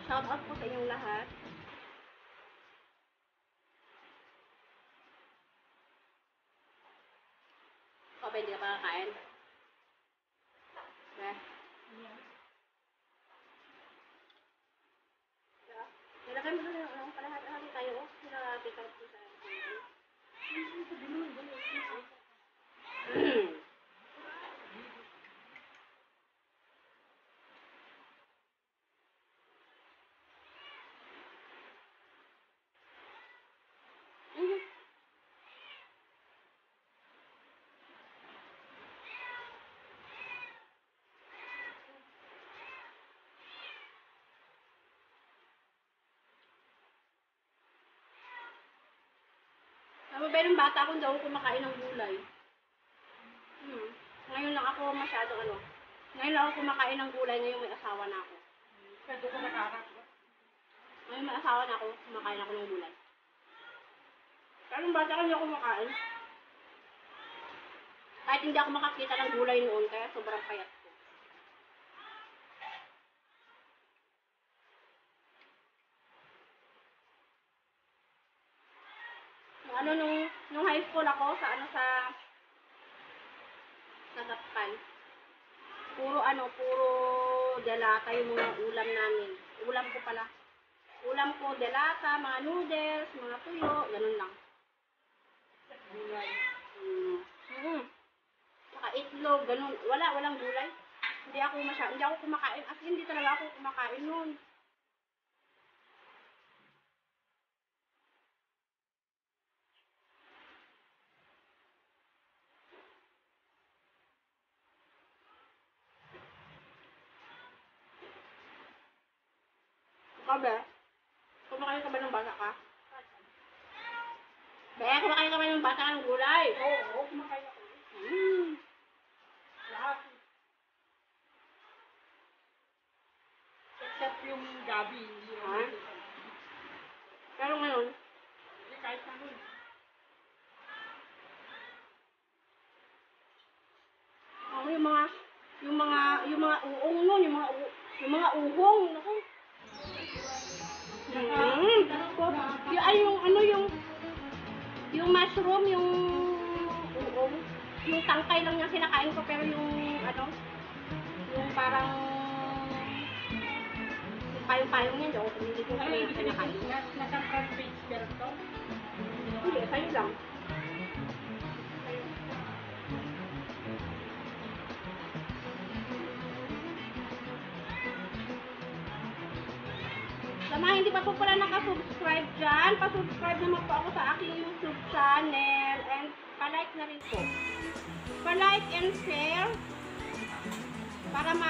Shout out po sa inyong lahat. O, pwede ka pa kakain? Nilagay mo doon yung kalahati tayo. Nilagay ka po sa Pero yung bata ako, daw kumakain ng gulay. Ngayon lang ako masyado Ngayon lang ako kumakain ng gulay, ngayon may asawa na ako. Pwede ko nakakakot. Ngayon may asawa na ako, kumakain ako ng gulay. Pero yung bata ko hindi ako kumakain. Kahit hindi ako makakita ng gulay noon, kaya sobrang payat ko. Nung high school ako, sa Gapan. Puro delata yung mga ulam namin. Ulam ko, delata, mga noodles, mga tuyo, ganun lang. Gulay. Saka itlog, ganun. Walang gulay. Hindi ako kumakain. As in, hindi talaga ako kumakain nun. Be? Kumakain ka ba ng bata ka? Be, kumakain ka ba ng bata ka ng gulay? Oo, kumakain ako. Lahat. Except yung gabi. Pero ngayon, Hindi, kahit naman. yung mga uong nun, yung mga uhong, naku. Yung mushroom, yung uong, yung tangkay lang yung kinakain ko, pero yung parang yung payong-payong niya, hindi ako kinakain. Nasa front page ka rin to? Hindi, sa'yo lang. Sa mga hindi pa po pala nakasubscribe dyan, pasubscribe naman po ako sa aking YouTube channel and palike na rin po. Palike and share para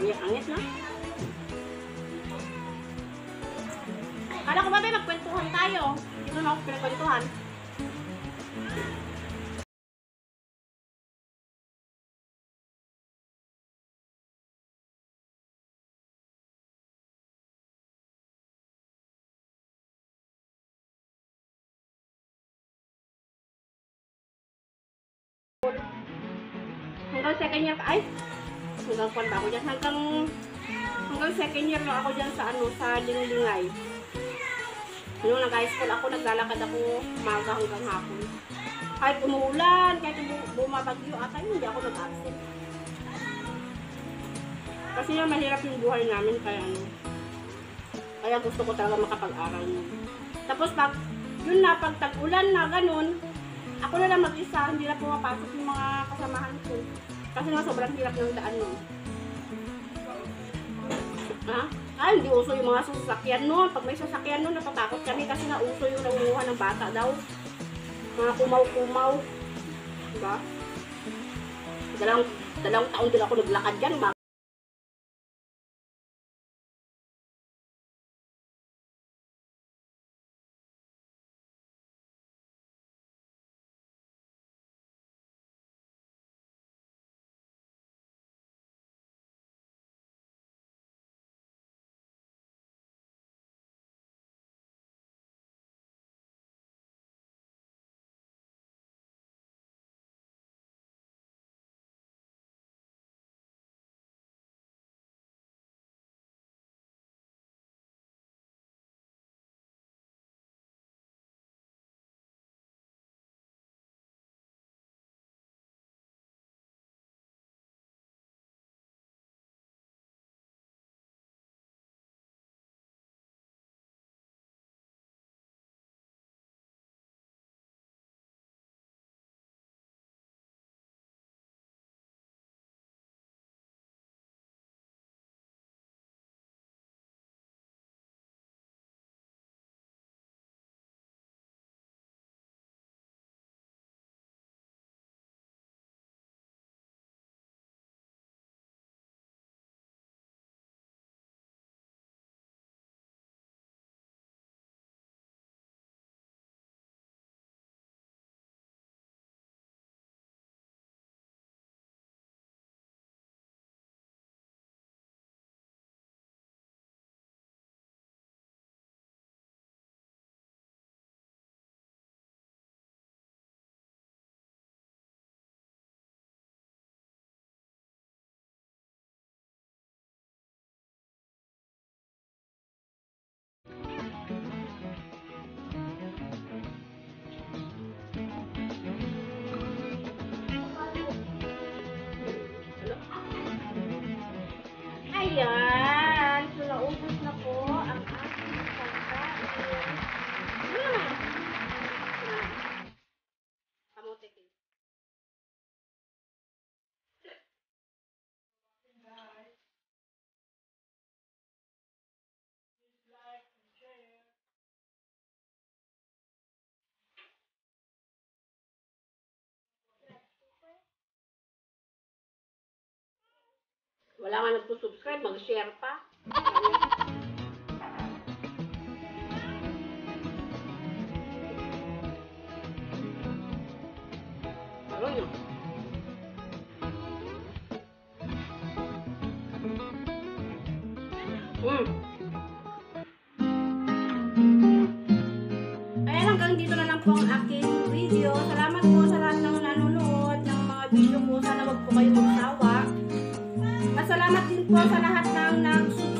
Angit na. Kala ko ba magkwentuhan tayo? Dito na ako pinagkwentuhan. Hanggang second year, ay, hanggang kwan ba ako dyan? Hanggang second year lang ako dyan sa sa Linglingay. Nung nag-high school ako, naglalakad ako umaga hanggang hapon. Kahit umuulan, kahit bumabagyo, ata hindi ako nag-absent. Kasi yung mahirap yung buhay namin, kaya gusto ko talaga makapag-aral nun. Tapos yun na, pag tag-ulan na, ganun, ako na lang mag-isa, hindi na pumapasok yung mga kasamahan ko. Kasi nga sobrang hirap ng daan nun. Ha? Ay, hindi uso yung mga sasakyan nun. Pag may sasakyan nun, natatakot kami kasi nga uso yung nangunguha ng bata daw. Mga kumaw-kumaw. Diba? Dalawang taon din ako naglakad dyan. Ayan. So, naubos na po ang aking pagkain. Kamote kin. Wala nga nagsusubscribe, mag-share pa. Aroy no. Ayan, hanggang dito na lang po ang aking video. Salamat po sa lahat ng nanonood ng mga video ko. Sana wag po kayo magsawa. At salamat din po sa lahat ng nag-subscribe